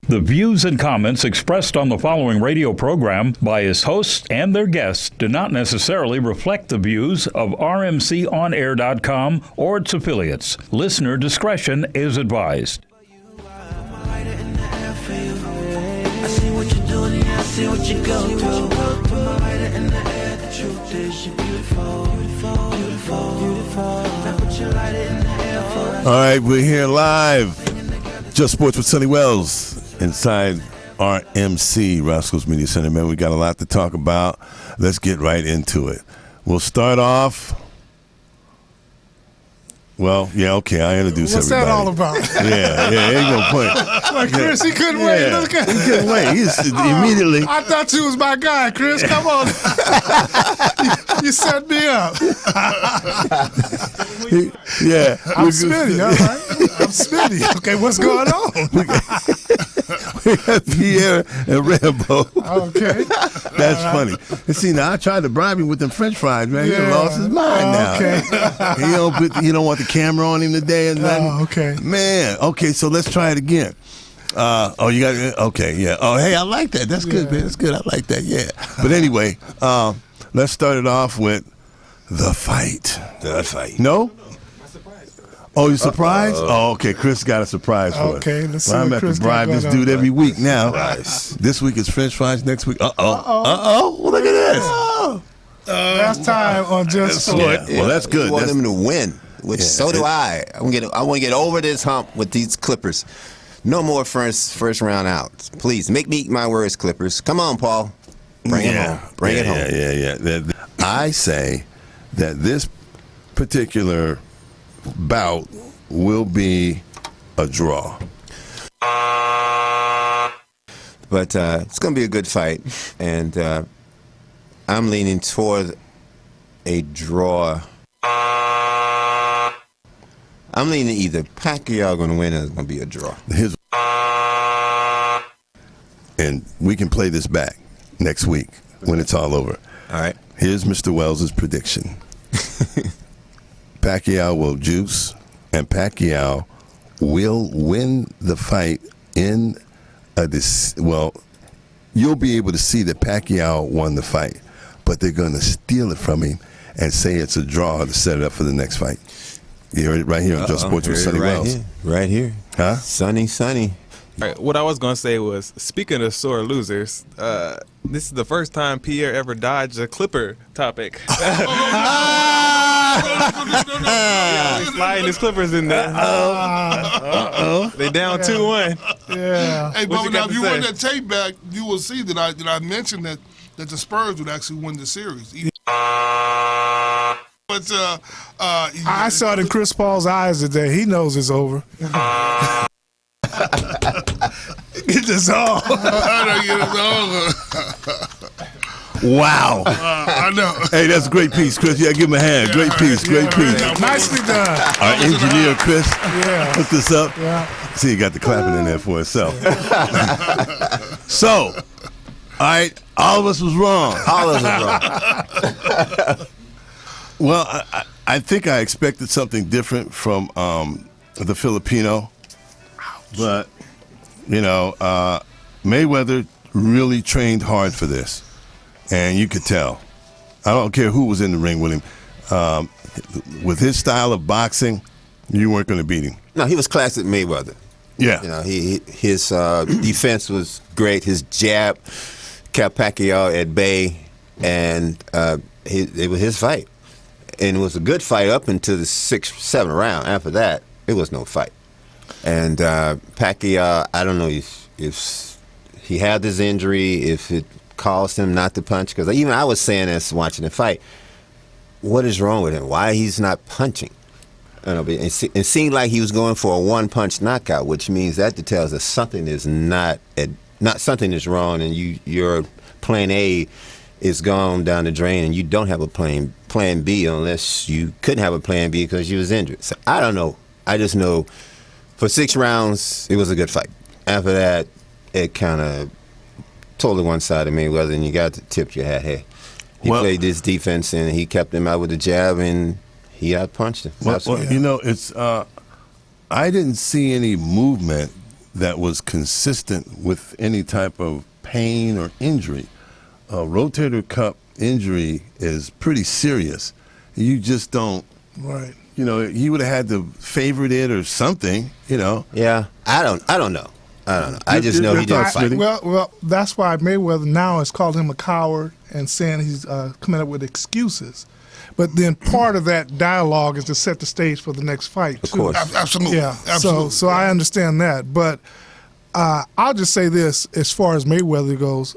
The views and comments expressed on the following radio program by its hosts and their guests do not necessarily reflect the views of RMCOnAir.com or its affiliates. Listener discretion is advised. I see what you're doing, I see what you go through. Put my lighter in the air, the truth is you're beautiful, beautiful, beautiful, beautiful. Now put your lighter in the air for us. All right, we're here live. Just Sports with Sonny Wells inside RMC, Roscoe's Media Center. Man, we got a lot to talk about. Let's get right into it. We'll start off. Well, yeah, okay, I introduce What's everybody. that all about? Yeah, ain't no point. Like Chris, he couldn't wait. Yeah, Look at he couldn't wait. He's immediately. I thought you was my guy, Chris. Come on. You set me up. Yeah. I'm Smitty, all right? I'm Smitty. Okay, what's going on? We got Pierre and Rambo. Okay. That's funny. And see, now I tried to bribe him with them French fries, man. He Yeah. lost his mind now. Okay. He don't want the camera on him today and nothing. Oh, okay. Man, okay, so let's try it again. You got it? Okay, yeah. Oh, hey, I like that. That's good, Yeah. man. That's good. I like that, yeah. But anyway, let's start it off with the fight. The fight. No? Oh, you surprised? Oh, okay. Chris got a surprise for us. Okay, let's see Well, I'm what going to Chris have to bribe got this going dude on. every week now. Nice. This week is French fries. Next week, Uh-oh. Well, look at this. Last time on Just Sport. Yeah. Well, that's good. You want That's- them to win, which so do I. I want to get over this hump with these Clippers. No more first round outs. Please, make me eat my words, Clippers. Come on, Paul. Bring it home. Bring it home. Yeah. I say that this particular bout will be a draw. But it's going to be a good fight, and I'm leaning toward a draw. I'm leaning either Pacquiao going to win or it's going to be a draw. And we can play this back next week when it's all over. All right. Here's Mr. Wells' prediction. Pacquiao will juice, and Pacquiao will win the fight in well, you'll be able to see that Pacquiao won the fight, but they're going to steal it from him and say it's a draw to set it up for the next fight. You heard it right here on Just Sports with Sonny Wells. Right here. Huh? Sonny. All right, what I was going to say was, speaking of sore losers, this is the first time Pierre ever dodged a Clipper topic. He's sliding his Clippers in there. They down 2-1. Yeah. Hey, What but you now got if to you say? run that tape back, you will see that I mentioned that the Spurs would actually win the series. But I saw it in Chris Paul's eyes today. He knows it's over. Get this on. I don't get it over. Wow. I know. Hey, that's a great piece, Chris. Yeah, give him a hand. Great piece. Nicely done. Our engineer, Chris, Yeah. hooked this up. Yeah. See, he got the clapping in there for himself. So, all right, all of us was wrong. All of us wrong. Well, I think I expected something different from the Filipino, but Mayweather really trained hard for this, and you could tell. I don't care who was in the ring with him. With his style of boxing, you weren't going to beat him. No, he was classic Mayweather. Yeah. You know, his defense was great. His jab kept Pacquiao at bay, and it was his fight. And it was a good fight up until the 6th, 7th round. After that, it was no fight. And Pacquiao, I don't know if he had this injury, if it caused him not to punch. Because even I was saying this watching the fight, what is wrong with him? Why he's not punching? You know, it seemed like he was going for a one-punch knockout, which means that tells us something is something is wrong, and your plan A is gone down the drain, and you don't have a plan B unless you couldn't have a plan B because you was injured. So I don't know. I just know for 6 rounds it was a good fight. After that, it kind of totally one-sided Mayweather, and you got to tip your hat. Hey, he played this defense, and he kept him out with the jab, and he outpunched him. Well, it's I didn't see any movement that was consistent with any type of pain or injury. A rotator cuff injury is pretty serious. You just don't, Right. you know, he would have had to favorite it or something, you know. Yeah, I don't know. I just know he didn't fight. Well, that's why Mayweather now has called him a coward and saying he's coming up with excuses. But then part of that dialogue is to set the stage for the next fight, too. course. Absolutely. Yeah. Absolutely. So I understand that, but I'll just say this: as far as Mayweather goes,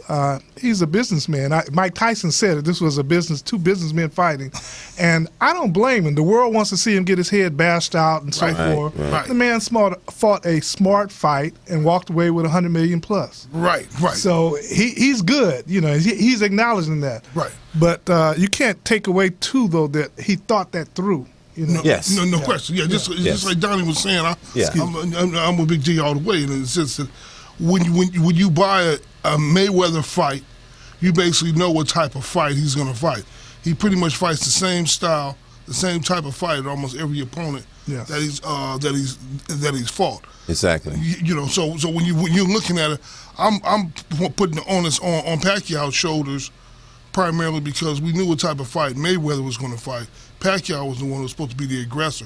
he's a businessman. Mike Tyson said it. This was two businessmen fighting, and I don't blame him. The world wants to see him get his head bashed out and so forth. right. The man fought a smart fight and walked away with $100 million plus. Right. So he's good. You know, he's acknowledging that. Right. But you can't take away too, though, that he thought that through. You know? Yes. No question. Yeah, just like Donnie was saying, I'm a big G all the way, and it's just that when you buy a Mayweather fight, you basically know what type of fight he's going to fight. He pretty much fights the same style, the same type of fight almost every opponent that he's fought. Exactly. You know, so when you're looking at it, I'm putting the onus on Pacquiao's shoulders, primarily because we knew what type of fight Mayweather was going to fight. Pacquiao was the one who was supposed to be the aggressor.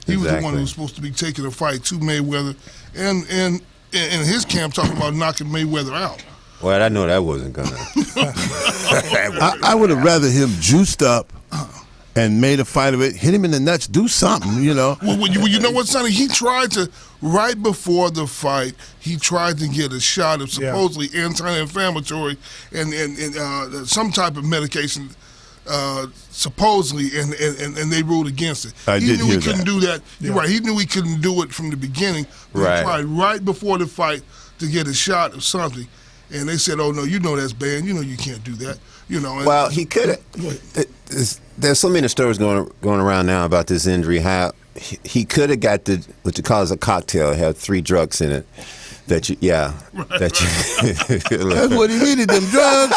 He was the one who was supposed to be taking a fight to Mayweather, and in his camp talking about knocking Mayweather out. Well, I know that wasn't gonna. I would have rather him juiced up and made a fight of it, hit him in the nuts, do something, you know. Well, you know what, Sonny? He tried to, right before the fight, he tried to get a shot of supposedly anti-inflammatory and some type of medication, supposedly, and they ruled against it. He knew he couldn't do that. You're right. He knew he couldn't do it from the beginning. But he tried right before the fight to get a shot of something. And they said, "Oh no, you know that's banned. You know you can't do that." You know. Well, he could have. There's so many stories going around now about this injury. How he could have got what you call as a cocktail. It had 3 drugs in it. That's what he needed, them drugs.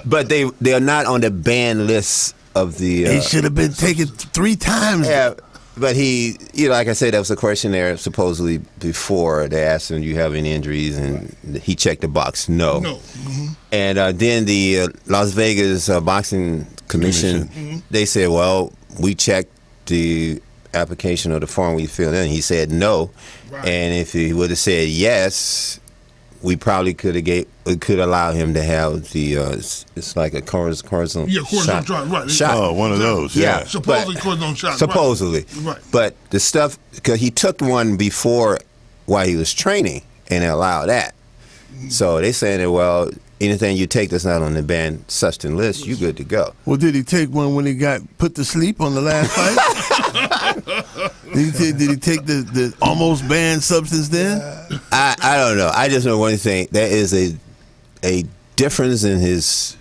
But they are not on the banned list of the. He should have been taken 3 times. Yeah. But he, like I said, that was a questionnaire supposedly before. They asked him, do you have any injuries? And he checked the box, no. Mm-hmm. And then the Las Vegas Boxing Commission, they said, well, we checked the application or the form we filled in. He said no. Right. And if he would have said yes, we probably could allow him to have the it's like a cortisone cortisone shot. Shot. Oh, one of those. Yeah. Supposedly cortisone shot. Supposedly. Right. But the stuff, because he took one before while he was training, and they allow that. So they saying that, well, anything you take that's not on the banned substance list, you good to go. Well, did he take one when he got put to sleep on the last fight? Did he take the almost banned substance then? I don't know. I just know one thing. There is a difference in his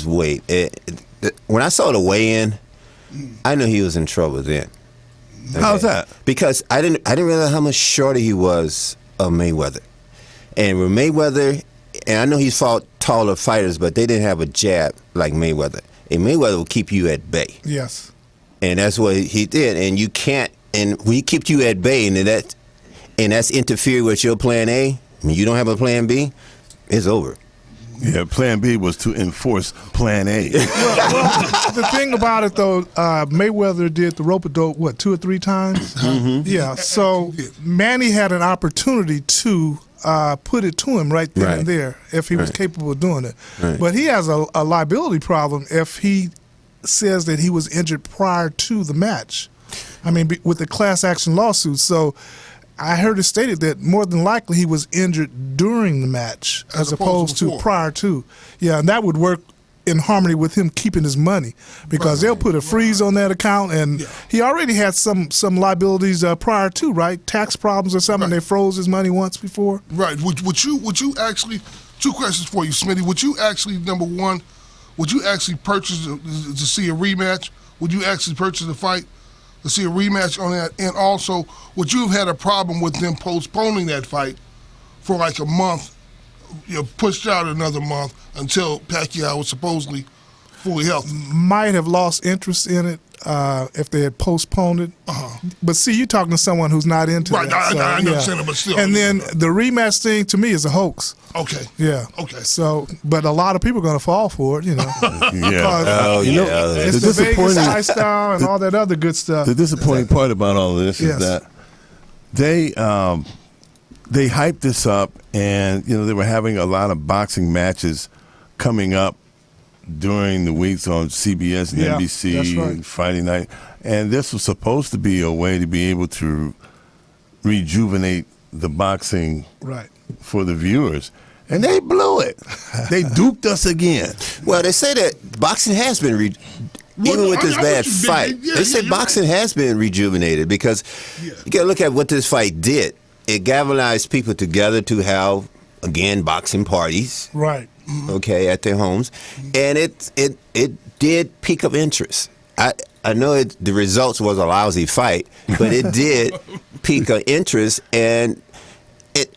weight. When I saw the weigh-in, I knew he was in trouble then. Okay? How's that? Because I didn't realize how much shorter he was of Mayweather. And with Mayweather, and I know he's fought taller fighters, but they didn't have a jab like Mayweather. And Mayweather will keep you at bay. Yes. And that's what he did. And you can't. And when he kept you at bay, and that's interfered with your plan A, when you don't have a plan B, it's over. Yeah, plan B was to enforce plan A. well, the thing about it, though, Mayweather did the rope-a-dope, 2 or 3 times? Mm-hmm. Yeah, so Manny had an opportunity to put it to him right then and there if he was capable of doing it. Right. But he has a liability problem if he says that he was injured prior to the match. I mean, with the class action lawsuit. So I heard it stated that more than likely he was injured during the match as opposed to prior to. Yeah, and that would work in harmony with him keeping his money because they'll put a freeze on that account, and he already had some liabilities prior to, right? Tax problems or something. They froze his money once before. Right. Would you actually, 2 questions for you, Smitty. Would you actually, number one, would you actually purchase to see a rematch? Would you actually purchase a fight to see a rematch on that? And also, would you have had a problem with them postponing that fight for like a month, pushed out another month until Pacquiao was supposedly fully healthy? Might have lost interest in it if they had postponed it. But see, you're talking to someone who's not into Right, that. I understand it, but still. And then the rematch thing to me is a hoax. Okay. Yeah. Okay. So, but a lot of people are going to fall for it, Yeah. Oh, You know, yeah. It's the the Vegas disappointing- lifestyle and all that other good stuff. The disappointing part about all of this Yes. is that they hyped this up, and they were having a lot of boxing matches coming up during the weeks on CBS and Yeah, NBC that's right. and Friday night, and this was supposed to be a way to be able to rejuvenate the boxing Right. for the viewers, and they blew it. They duped us again. Well, they say that boxing has been even with this bad fight. They say boxing has been rejuvenated because you got to look at what this fight did. It galvanized people together to have, again, boxing parties. Right. Okay, at their homes, and it did pique of interest. I know the results was a lousy fight, but it did pique of interest, and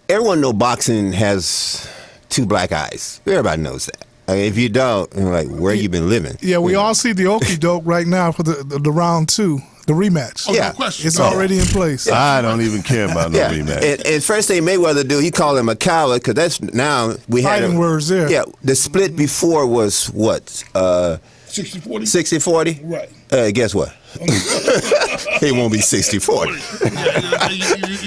everyone know boxing has two black eyes. Everybody knows that. I mean, if you don't, you're like, where you been living? Yeah, we all see the okie doke right now for the round 2, the rematch. Oh, Yeah. no question. It's No. already in place. I don't even care about no Yeah, rematch. and first thing Mayweather do, he called him a coward because that's now we had Fighting words there. Yeah, the split before was what 60-40? 60-40? Right. Guess what? He won't be 60-40.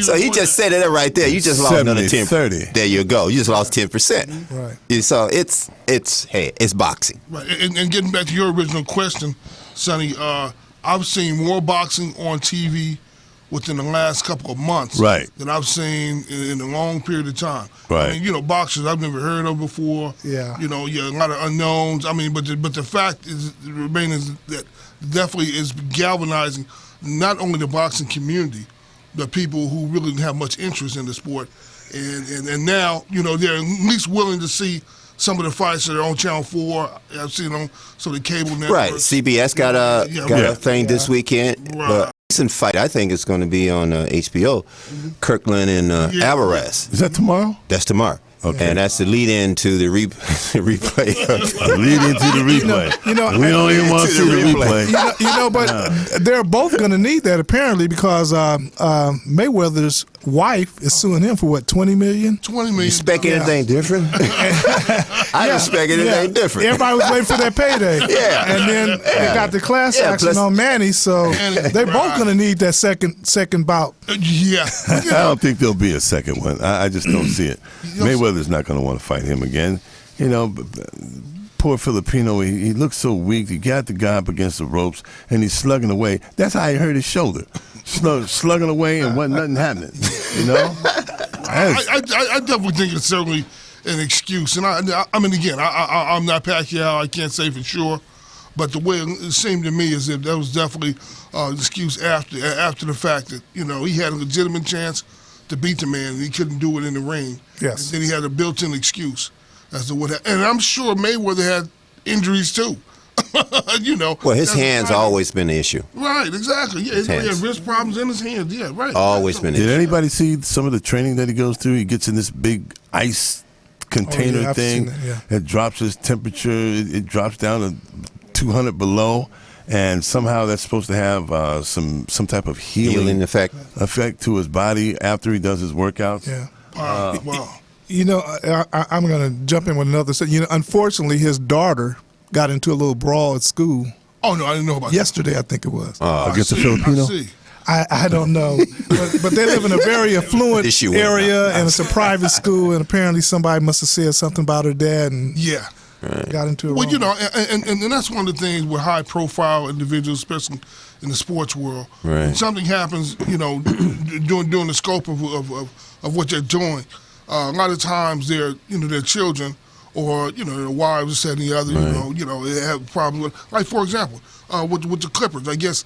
So he just said it right there. You just lost another 10. 70-30. There you go. You just lost 10%. Right. So it's boxing. Right. And getting back to your original question, Sonny, I've seen more boxing on TV within the last couple of months Right. than I've seen in a long period of time. Right. I mean, boxers I've never heard of before. Yeah. A lot of unknowns. I mean, but the fact is, remains that definitely is galvanizing not only the boxing community, but people who really didn't have much interest in the sport. And now, they're at least willing to see some of the fights that are on Channel 4. I've seen on some of the cable networks. Right. CBS got a thing this weekend. Right. But recent fight, I think it's going to be on HBO. Kirkland and Alvarez. Is that tomorrow? That's tomorrow. Okay. And that's the lead in to the replay. Lead into the replay. You know, we don't even want to see the replay. replay. But they're both going to need that apparently because Mayweather's wife is suing him for what, $20 million? $20 million. You expect anything different? I expect anything different. Everybody was waiting for that payday. Yeah. And then they got the class action plus- on Manny, so they're both going to need that second bout. Yeah. I don't think there'll be a second one. I just don't see it. Mayweather's not going to want to fight him again. Poor Filipino, he looks so weak. He got the guy up against the ropes, and he's slugging away. That's how he hurt his shoulder. Slugging away, and wasn't nothing happening. I definitely think it's certainly an excuse. And I mean, again, I'm not Pacquiao. I can't say for sure. But the way it seemed to me is that was definitely an excuse after the fact that, he had a legitimate chance to beat the man, and he couldn't do it in the ring. Yes. And then he had a built-in excuse as to what happened. And I'm sure Mayweather had injuries too. Well, his hands always been the issue. Right, exactly. Yeah, he had hands. wrist problems in his hands. Yeah, right. Always been the Did issue. anybody see some of the training that he goes through? He gets in this big ice container I've seen thing. that, yeah. It drops his temperature. It drops down to 200 below, and somehow that's supposed to have some type of healing effect to his body after he does his workouts. Yeah. Wow. I'm going to jump in with another. So, unfortunately, his daughter got into a little brawl at school Oh, no, I didn't know about yesterday, I think it was. Against the that. Filipino? I see. I don't know, but they live in a very affluent Issue with area, and it's a private school, and apparently somebody must have said something about her dad and Yeah. got into a Well, wrong. and that's one of the things with high-profile individuals, especially in the sports world. Right. When something happens, during the scope of what they're doing, a lot of times their children or their wives, this, that, and the other, they have problems with. Like for example, with the Clippers, I guess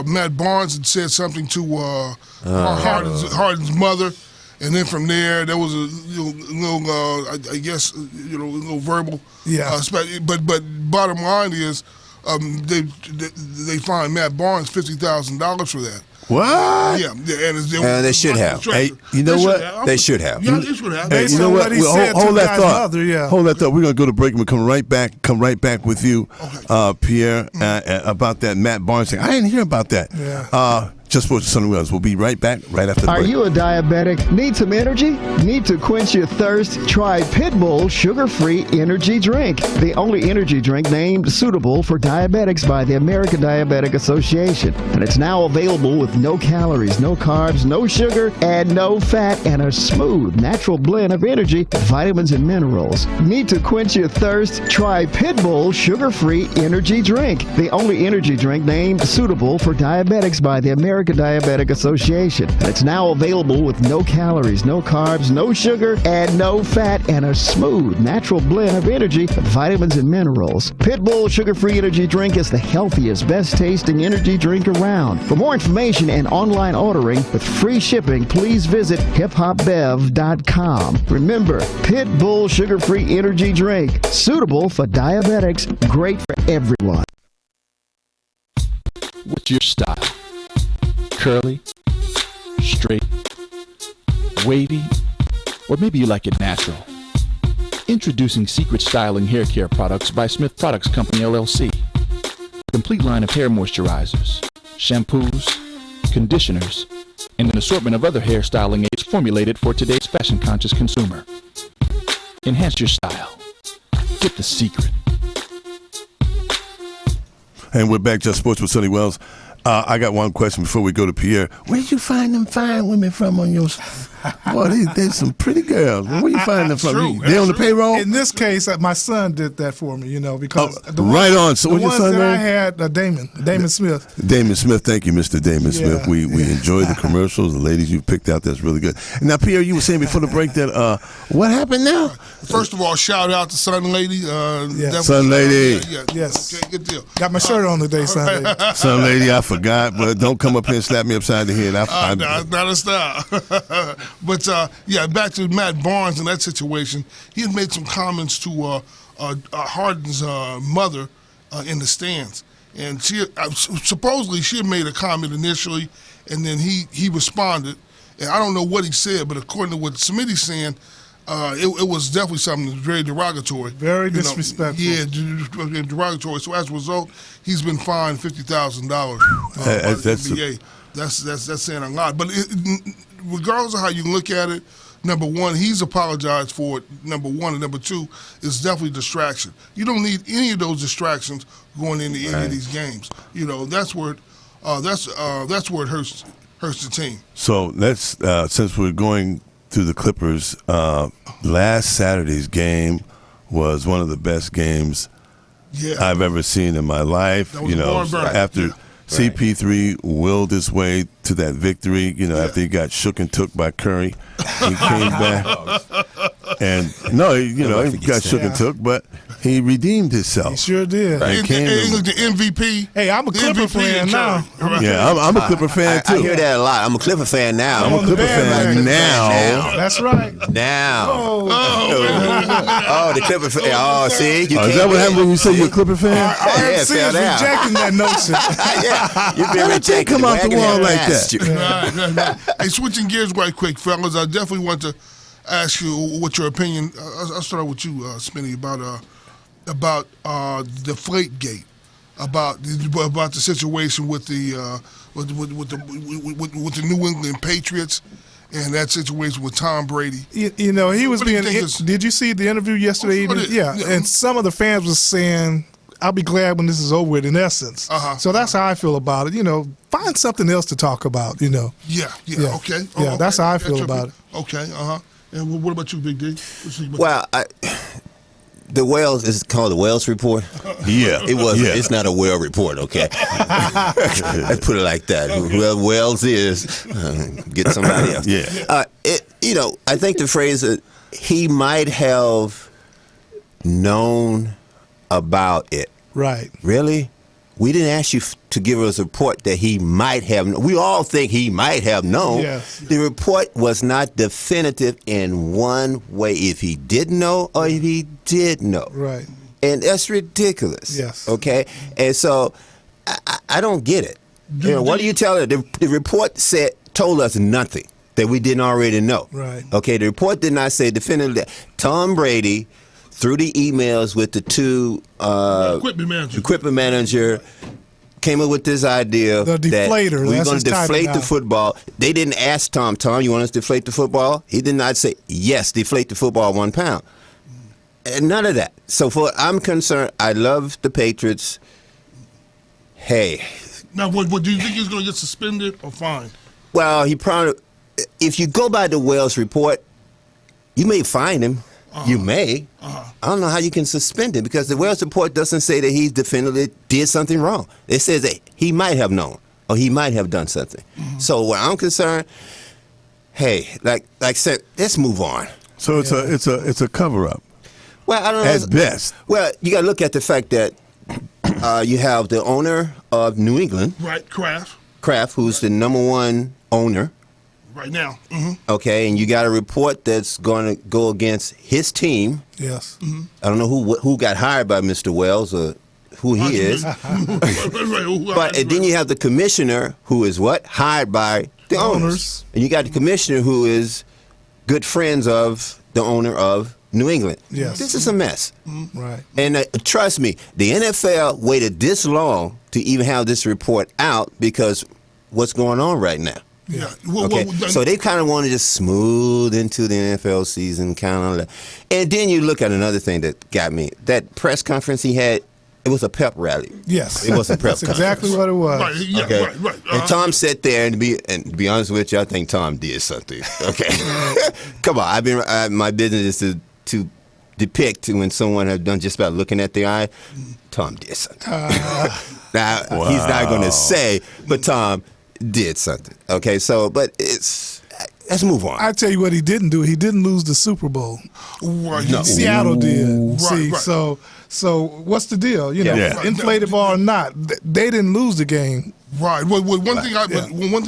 Matt Barnes had said something to Harden's mother. And then from there was a little, I guess, a little verbal. Yeah. But bottom line is, they fined Matt Barnes $50,000 for that. What? Yeah, And they should have. Hey, you know what? They should have. Yeah, they should have. Hey, Based you know on what? what he said to hold the that guy's thought. mother, yeah. Hold that thought. We're gonna go to break and we'll come right back with you, Pierre, about that Matt Barnes thing. I didn't hear about that. Yeah. Just Sports with Sonny Wells. We'll be right back right after the Are break. you a diabetic? Need some energy? Need to quench your thirst? Try Pitbull Sugar-Free Energy Drink, the only energy drink named suitable for diabetics by the American Diabetic Association. And it's now available with no calories, no carbs, no sugar, and no fat, and a smooth, natural blend of energy, vitamins, and minerals. Need to quench your thirst? Try Pitbull Sugar-Free Energy Drink, the only energy drink named suitable for diabetics by the American Diabetic Association. And it's now available with no calories, no carbs, no sugar, and no fat, and a smooth, natural blend of energy, vitamins, and minerals. Pitbull Sugar-Free Energy Drink is the healthiest, best-tasting energy drink around. For more information and online ordering with free shipping, please visit hiphopbev.com. Remember, Pitbull Sugar-Free Energy Drink, suitable for diabetics, great for everyone. What's your style? Curly, straight, wavy, or maybe you like it natural. Introducing Secret Styling Hair Care Products by Smith Products Company, LLC. A complete line of hair moisturizers, shampoos, conditioners, and an assortment of other hair styling aids formulated for today's fashion-conscious consumer. Enhance your style. Get the secret. And we're back, Just Sports with Sonny Wells. I got one question before we go to Pierre. Where did you find them fine women from on your... Boy, there's some pretty girls. Where you find them from? True. They on the payroll? In this case, my son did that for me, because right on. So the what's your ones son's that I name? had, Damon Smith. Damon Smith, thank you, Mr. Damon Smith. Yeah. We enjoy the commercials. The ladies you picked out, that's really good. Now, Pierre, you were saying before the break that what happened now? First of all, shout out to Sun Lady. Sun Lady. Yes. Okay, good deal. Got my shirt on today, son. Some lady, I forgot, but don't come up here and slap me upside the head. Not a style. But back to Matt Barnes and that situation. He had made some comments to Harden's mother in the stands, and she supposedly she had made a comment initially, and then he responded, and I don't know what he said, but according to what Smitty's saying, it was definitely something that was very derogatory. Very disrespectful. Derogatory. So as a result, he's been fined $50,000 by the NBA. That's saying a lot. But regardless of how you look at it, number one, he's apologized for it. Number one, and number two is definitely distraction. You don't need any of those distractions going into any of these games. That's where it hurts the team. So let's since we're going through the Clippers, last Saturday's game was one of the best games I've ever seen in my life. That was After CP3 willed his way to that victory, after he got shook and took by Curry, he came back and he got shook and took, but he redeemed himself. He sure did. And the MVP. Hey, I'm a Clipper fan now. Yeah, I'm a Clipper fan too. I hear that a lot. I'm a Clipper fan now. I'm a Clipper fan now. That's right. Now. Oh, the Clipper fan. Oh, see? Is that what happened when you say you're a Clipper fan? RMC is rejecting that notion. You've been rejected. Come off the wall like that. Right. Hey, switching gears right quick, fellas. I definitely want to ask you what your opinion. I'll start with you, Smitty, about Deflategate, about the situation with the New England Patriots and that situation with Tom Brady. He was being. Did you see the interview yesterday evening? Yeah, and some of the fans were saying, "I'll be glad when this is over with." In essence, so that's how I feel about it. Find something else to talk about. Yeah. Okay. Okay. That's how I feel about it. Okay. And what about you, Big D? Well, the Wells is called the Wells Report. Yeah, it was. Yeah. It's not a well report. Okay, let's put it like that. Okay. Whoever Wells is, get somebody else. Yeah. I think the phrase that he might have known about it. Right. Really? We didn't ask you to give us a report that he might have. We all think he might have known. Yes. The report was not definitive in one way, if he didn't know or if he did know. Right. And that's ridiculous. Yes. Okay? And so I don't get it. What do you tell her? The report told us nothing that we didn't already know. Right. Okay, the report did not say definitively that Tom Brady, through the emails with the two equipment manager, came up with this idea The deflator, that we're that's going his to title deflate the now. football. They didn't ask Tom, you want us to deflate the football? He did not say, yes, deflate the football 1 pound. And none of that. So for what I'm concerned, I love the Patriots. Hey. Now, what do you think he's going to get suspended or fined? Well, he probably, if you go by the Wells report, you may fine him. You may. I don't know how you can suspend him because the Wells report doesn't say that he definitively did something wrong. It says that he might have known or he might have done something. So where I'm concerned, hey, like I said, let's move on. So it's a cover up Well, I don't know. at best. Well, you got to look at the fact that you have the owner of New England, Right, Kraft, who's the #1 owner. right now. Okay, and you got a report that's going to go against his team. Yes. I don't know who got hired by Mr. Wells or who he is. But and then you have the commissioner who is what? Hired by the owners. And you got the commissioner who is good friends of the owner of New England. Yes. This is a mess. Right. And trust me, the NFL waited this long to even have this report out because what's going on right now. Yeah. Okay, so they kind of want to just smooth into the NFL season, kind of. And then you look at another thing that got me. That press conference he had, it was a pep rally. Yes. It was a prep That's conference. exactly what it was. Right, yeah, Okay. right. And Tom sat there, and to be honest with you, I think Tom did something. Okay, come on. My business is to depict when someone has done just about looking at the eye. Tom did something. Now he's not going to say, but Tom did something. Okay, so but let's move on. I tell you what he didn't do. He didn't lose the Super Bowl. Right. No. Seattle did. Right, See, right. so what's the deal? You know, Yeah. inflated ball or not, they didn't lose the game. Right. Well, one thing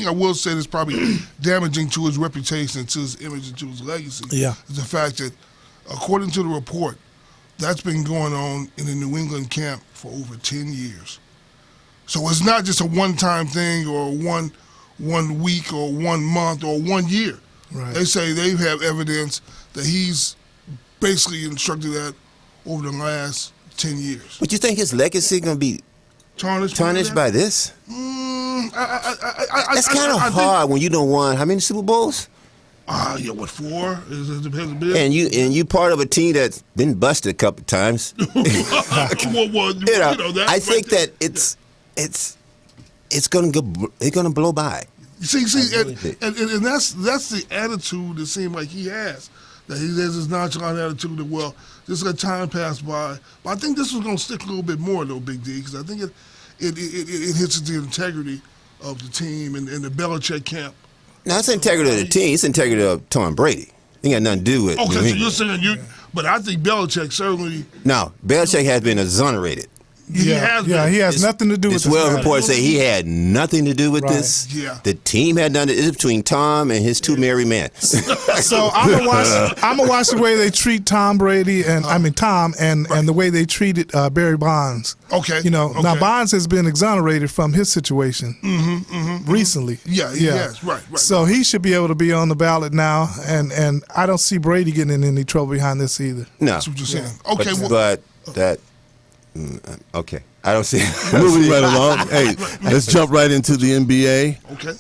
I will say that's probably damaging to his reputation, to his image, and to his legacy Yeah. is the fact that, according to the report, that's been going on in the New England camp for over 10 years. So it's not just a one-time thing or one week or 1 month or 1 year. Right. They say they have evidence that he's basically instructed that over the last 10 years. But you think his legacy going to be tarnished by this? It's kind of hard when you don't won how many Super Bowls? Yeah, what, 4? It depends a bit. And you part of a team that's been busted a couple times. I think that it's gonna blow by. See, and that's the attitude that seems like he has. That he has this nonchalant attitude that, well, just let time pass by. But I think this was going to stick a little bit more, though, Big D, because I think it hits the integrity of the team and the Belichick camp. Now, it's integrity of the team. It's integrity of Tom Brady. It got nothing to do with New Okay, so England. you're saying but I think Belichick certainly. No, Belichick has been exonerated. He has nothing to do with this. Well, matter. reports say he had nothing to do with Right. this. Yeah. The team had done it. It's between Tom and his two married men. So I'm gonna watch the way they treat Tom Brady and Tom and the way they treated Barry Bonds. Okay. Now Okay. Bonds has been exonerated from his situation recently. Yeah, yes, right. So he should be able to be on the ballot now, and I don't see Brady getting in any trouble behind this either. No. That's what you're saying. Okay, But that. Okay. I don't see. Moving right along. Hey, let's jump right into the NBA. Okay.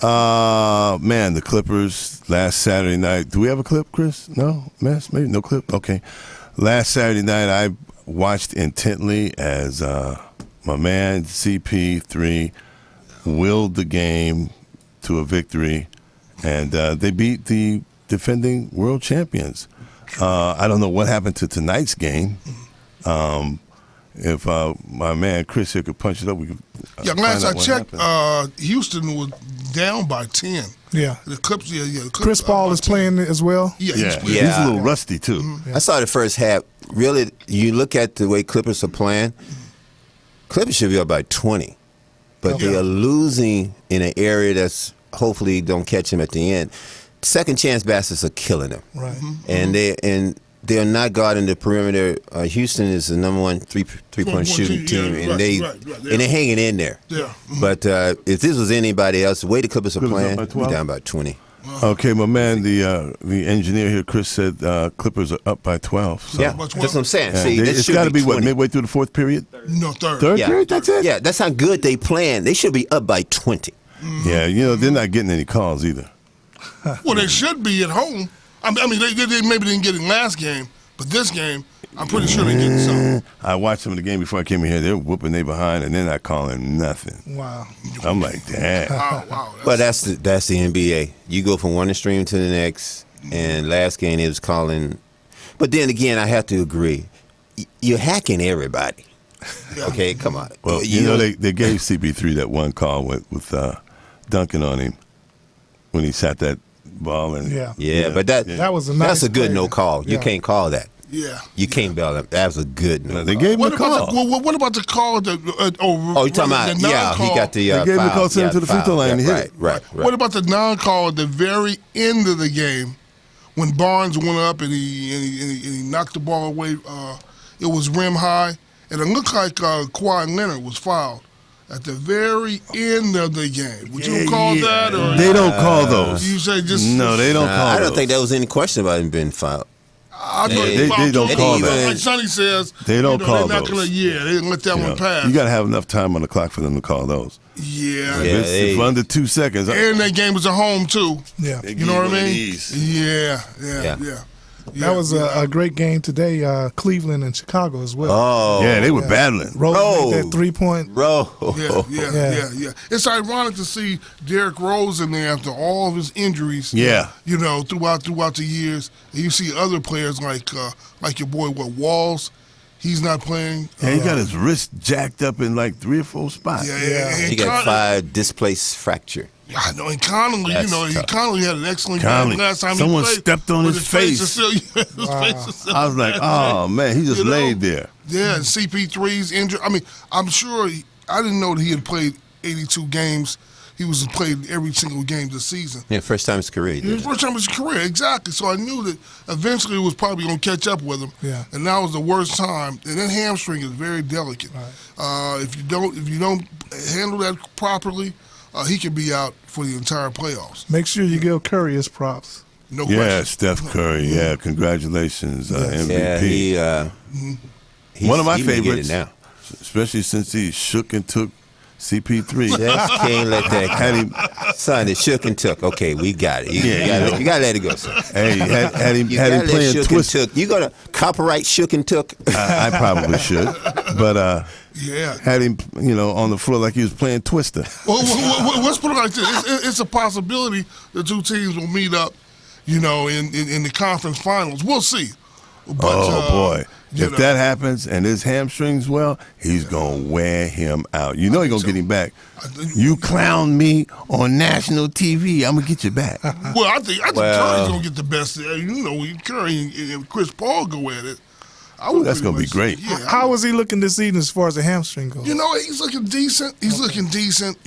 Man, the Clippers last Saturday night. Do we have a clip, Chris? No? Mass? Maybe no clip? Okay. Last Saturday night, I watched intently as my man CP3 willed the game to a victory, and they beat the defending world champions. I don't know what happened to tonight's game. If my man Chris here could punch it up, we could. Last I what checked, happened. Houston was down by 10. Yeah. The Clips, the Clips, Chris Paul is playing as well. Yeah, Yeah, he's playing. Yeah. he's a little rusty too. I saw the first half. Really, you look at the way Clippers are playing. Clippers should be up by 20, but they are losing in an area that's hopefully don't catch them at the end. Second chance baskets are killing them, Right. and they're not guarding the perimeter. Houston is the #1 three-point shooting team, and they're hanging in there. Yeah. But if this was anybody else, the way the Clippers are Clippers up playing, by we're 12? down by 20. Okay, my man, the engineer here, Chris, said Clippers are up by 12. So. Yeah, that's what I'm saying. See, it's got to be, what, midway through the fourth period? No, third. Third period, that's it? Yeah, that's how good they playing. They should be up by 20. Yeah, they're not getting any calls either. Well, they should be at home. I mean, they maybe didn't get it last game, but this game, I'm pretty sure they're getting something. I watched them in the game before I came in here. They're whooping they behind, and they're not calling nothing. Wow. I'm like, damn. Wow. Well, that's the NBA. You go from one extreme to the next, and last game it was calling. But then again, I have to agree. You're hacking everybody. Okay, come on. Well, they gave CP3 that one call with Duncan on him when he shot that ball. And but that was a nice that's a good play. no call. You can't call that. Yeah. You can't bail them. That was a good no. They gave him a call. What about the call? You talking about? Yeah, he got the. They gave him the call, sent him to the free throw line, and hit it. Right. What about the non-call at the very end of the game when Barnes went up and he knocked the ball away? It was rim high, and it looked like Kawhi Leonard was fouled at the very end of the game. Would you call that? Or they don't call those. You say just no, they don't call. I don't those. think there was any question about him being fouled. They don't call that. Like Sonny says, they don't call they're not those. they didn't let that one pass. You got to have enough time on the clock for them to call those. Yeah. If under 2 seconds. And that game was at home, too. Yeah. You know what I mean? Yeah. That was a great game today, Cleveland and Chicago as well. Oh. Yeah, they were battling. Rose made that 3-point. Bro. Yeah. It's ironic to see Derrick Rose in there after all of his injuries. Yeah. Throughout the years. And you see other players like your boy, Walls. He's not playing. Yeah, he got his wrist jacked up in like 3 or 4 spots. Yeah. He got 5 displaced fracture. I know, and Connolly, Connolly had an excellent Connolly. game last time Someone he played. stepped on his face. His face is still I was like, oh, man, he just laid there. Yeah, and CP3's injured. I mean, I'm sure I didn't know that he had played 82 games. He was played every single game this season. Yeah, first time in his career. First time in his career, exactly. So I knew that eventually it was probably going to catch up with him. Yeah. And that was the worst time. And that hamstring is very delicate. Right. If you don't handle that properly, he could be out for the entire playoffs. Make sure you give Curry his props. No question. Yeah, Steph Curry. Yeah, congratulations, MVP. Yeah, one of my he may get favorites it now. Especially since he shook and took CP3. Just can't let that had him. Son, it shook and took. Okay, we got it. You gotta let it go, son. Hey, had him let playing shook twist. and took. You gonna copyright shook and took? I probably should, but had him, on the floor like he was playing Twister. Well, let's put it like this: it's a possibility the two teams will meet up, in the conference finals. We'll see. But, boy. If that happens and his hamstrings he's going to wear him out. You know he's going to get him back. You clown me on national TV, I'm going to get you back. Well, I think Curry's going to get the best. Curry and Chris Paul go at it. That's going to be great. Yeah, How is he looking this season as far as the hamstring goes? He's looking decent. Looking decent,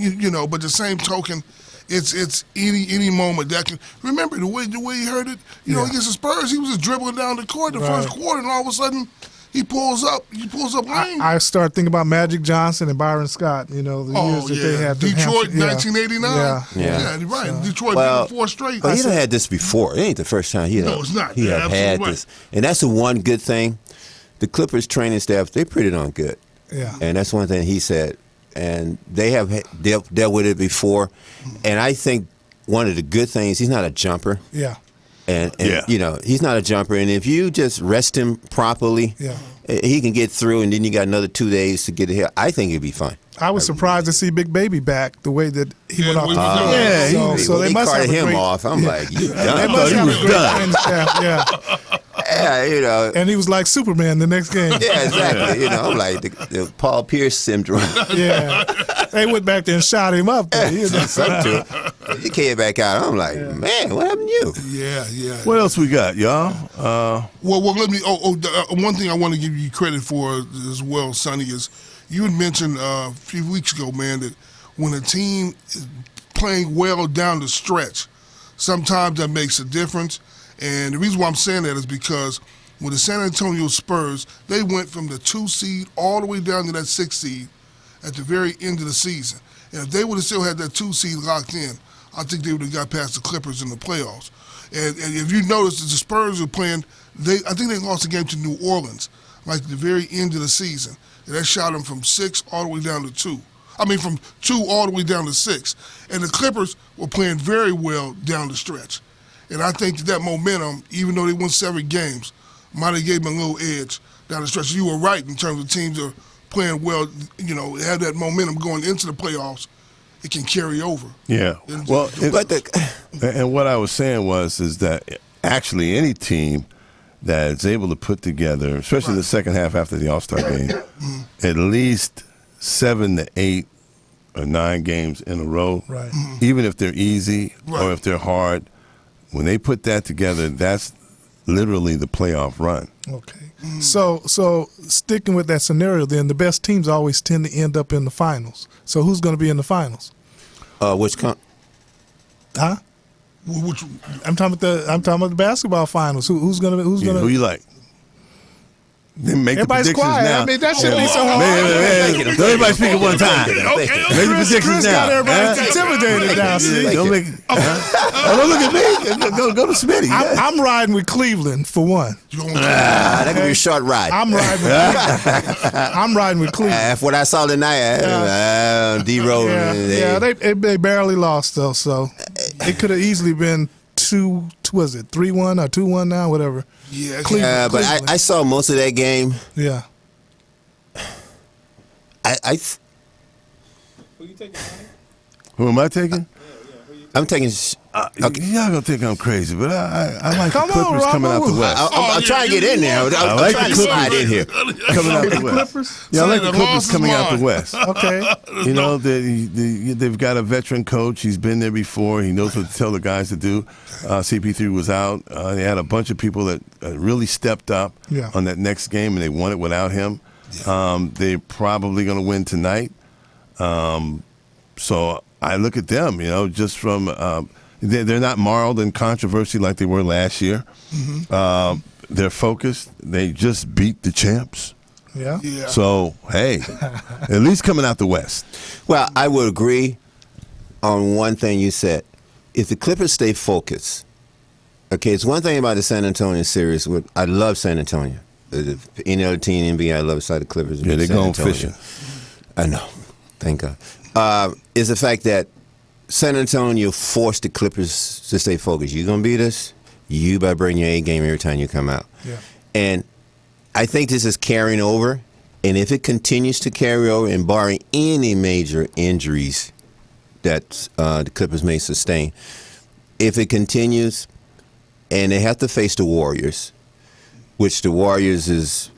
but the same token, it's any moment that can. Remember the way he heard it, against the Spurs, he was just dribbling down the court the first quarter, and all of a sudden he pulls up lane. I start thinking about Magic Johnson and Byron Scott. The years that they had. Detroit, 1989. Yeah, right. So, Detroit beat 4 straight. But he done had this before. It ain't the first time it's not. He have had this, and that's the one good thing. The Clippers training staff, they pretty darn good. Yeah, and that's one thing he said. And they have dealt with it before. And I think one of the good things, he's not a jumper. Yeah. And he's not a jumper. And if you just rest him properly, he can get through, and then you got another 2 days to get it here. I think he'll be fine. I was surprised to see Big Baby back the way that he went off the field. So they must have him off. I'm like, you done. They must have a great training staff. Yeah. Yeah, And he was like Superman the next game. Yeah, exactly. I'm like the Paul Pierce syndrome. Yeah. They went back there and shot him up. He came back out. I'm like, man, what happened to you? Yeah. What else we got, y'all? Well, let me. One thing I want to give you credit for as well, Sonny, is you had mentioned a few weeks ago, man, that when a team is playing well down the stretch, sometimes that makes a difference. And the reason why I'm saying that is because with the San Antonio Spurs, they went from the 2 seed all the way down to that 6 seed at the very end of the season. And if they would have still had that 2 seed locked in, I think they would have got past the Clippers in the playoffs. And if you notice, the Spurs are playing. I think they lost a game to New Orleans, like at the very end of the season, and that shot them from 6 all the way down to 2. I mean, from 2 all the way down to 6. And the Clippers were playing very well down the stretch. And I think that momentum, even though they won 7 games, might have gave them a little edge down the stretch. You were right in terms of teams are playing well, have that momentum going into the playoffs. It can carry over. Yeah. Well, and what I was saying is that actually any team that is able to put together, especially the second half after the All-Star game, at least 7 to 8 or 9 games in a row, even if they're easy or if they're hard, when they put that together, that's literally the playoff run. Okay. So sticking with that scenario, then the best teams always tend to end up in the finals. So who's going to be in the finals? Huh? I'm talking about the basketball finals. Who's going to? Who you like? Then make Everybody's the predictions quiet. now. I mean, that shouldn't be so hard. Don't everybody speak at one time. Make the predictions Chris now. got everybody intimidated now. See? Don't make. Don't look at me. Go to Smitty. I'm riding with Cleveland for one. That could be a short ride. I'm riding with Cleveland. I'm riding with Cleveland. After what I saw tonight, D-Rose. Yeah, they barely lost though, so it could have easily been 3-1 or 2-1 now, whatever. Yeah, but I saw most of that game. Yeah. Who you taking? Who am I taking? I'm taking. Okay. Y'all gonna think I'm crazy, but I like Come the Clippers on, coming out the West. I'm trying to get in there. I'm like trying the to slide in here. Coming out the West. Yeah, I like the Clippers coming out the West. Okay. You know, they've got a veteran coach. He's been there before. He knows what to tell the guys to do. CP3 was out. They had a bunch of people that really stepped up on that next game, and they won it without him. They're probably going to win tonight. So I look at them, just from they're not marred in controversy like they were last year. Mm-hmm. They're focused. They just beat the champs. Yeah. So, hey, at least coming out the West. Well, I would agree on one thing you said. If the Clippers stay focused, okay, it's one thing about the San Antonio series. I love San Antonio. Any other team in NBA I love beside the Clippers. Yeah, they're going fishing. I know. Thank God. Is the fact that San Antonio forced the Clippers to stay focused. You're going to beat us? You better bring your A game every time you come out. Yeah. And I think this is carrying over. And if it continues to carry over and barring any major injuries that the Clippers may sustain, if it continues and they have to face the Warriors, which the Warriors is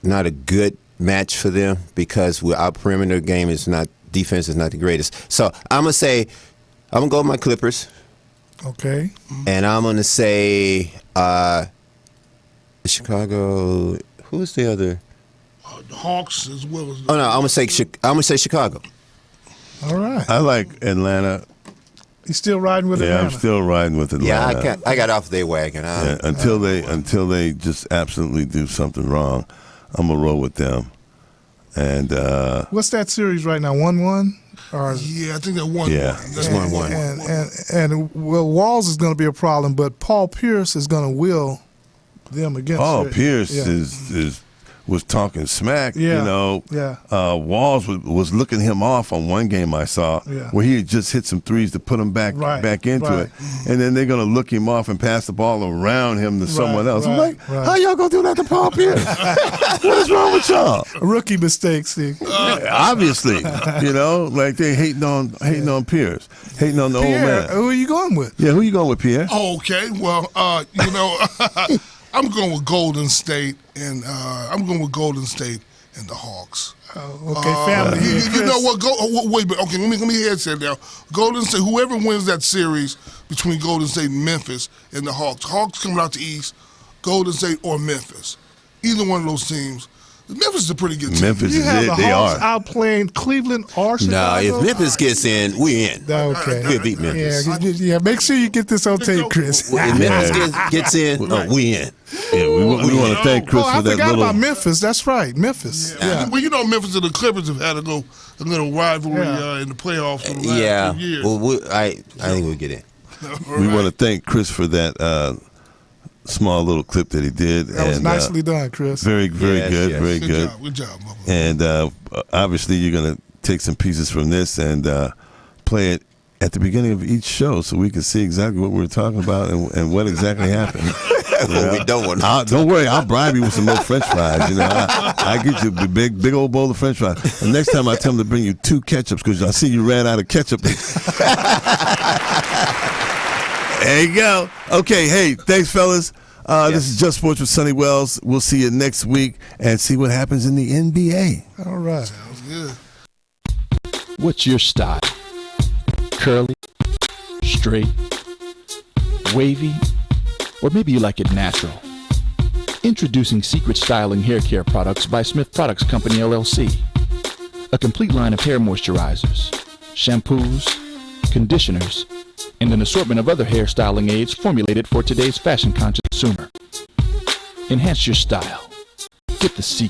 not a good match for them because our perimeter game is not, defense is not the greatest. So I'm going to go with my Clippers. Okay. And I'm going to say Chicago. Who's the other? The Hawks as well as. Oh no, I'm gonna say Chicago. All right. I like Atlanta. You still riding with Atlanta? Yeah, I'm still riding with Atlanta. Yeah, I got off their wagon. Until they just absolutely do something wrong, I'm gonna roll with them. And what's that series right now? 1-1? Yeah, I think that 1-1. Yeah, that's 1-1. And Walls is going to be a problem, but Paul Pierce is going to will them against. Paul Pierce was talking smack. Walls was looking him off on one game I saw where he had just hit some threes to put him back into it, and then they're going to look him off and pass the ball around him to someone else. I'm like, how y'all going to do that to Paul Pierce? What is wrong with y'all? Rookie mistakes, see. Obviously, like they hating on Pierce, hating on the old man. Who are you going with? Yeah, who you going with, Pierre? Oh, okay, well, I'm going with Golden State, and I'm going with Golden State and the Hawks. Okay, family. You know what? Wait a minute. Okay, let me headset down. Golden State. Whoever wins that series between Golden State and Memphis and the Hawks. Hawks coming out the East. Golden State or Memphis. Either one of those teams. Memphis is a pretty good team. Memphis you is have it. the They Hawks are outplaying Cleveland or Chicago. No, if Memphis gets in, we in. Okay. We'll beat Memphis. Yeah, make sure you get this on tape, Chris. If Memphis gets in, we in. Yeah, we want to thank Chris I for that forgot little. about Memphis. That's right, Memphis. Yeah. Well, you know, Memphis and the Clippers have had a little rivalry in the playoffs for the last 2 years. Well, I think we'll get in. We want to thank Chris for that small little clip that he did. That was nicely done, Chris. Very, very good. Yes. Very good. Good job, Bubba. And obviously, you're going to take some pieces from this and play it at the beginning of each show so we can see exactly what we're talking about and what exactly happened. We don't want to. Don't worry, I'll bribe you with some more French fries. You know, I get you a big old bowl of French fries. And next time I tell them to bring you 2 ketchups because I see you ran out of ketchup. There you go. Okay, hey, thanks, fellas. This is Just Sports with Sonny Wells. We'll see you next week and see what happens in the NBA. All right. Sounds good. What's your style? Curly, straight, wavy, or maybe you like it natural? Introducing Secret Styling Hair Care Products by Smith Products Company, LLC. A complete line of hair moisturizers, shampoos, conditioners, and an assortment of other hair styling aids formulated for today's fashion-conscious consumer. Enhance your style. Get the secret.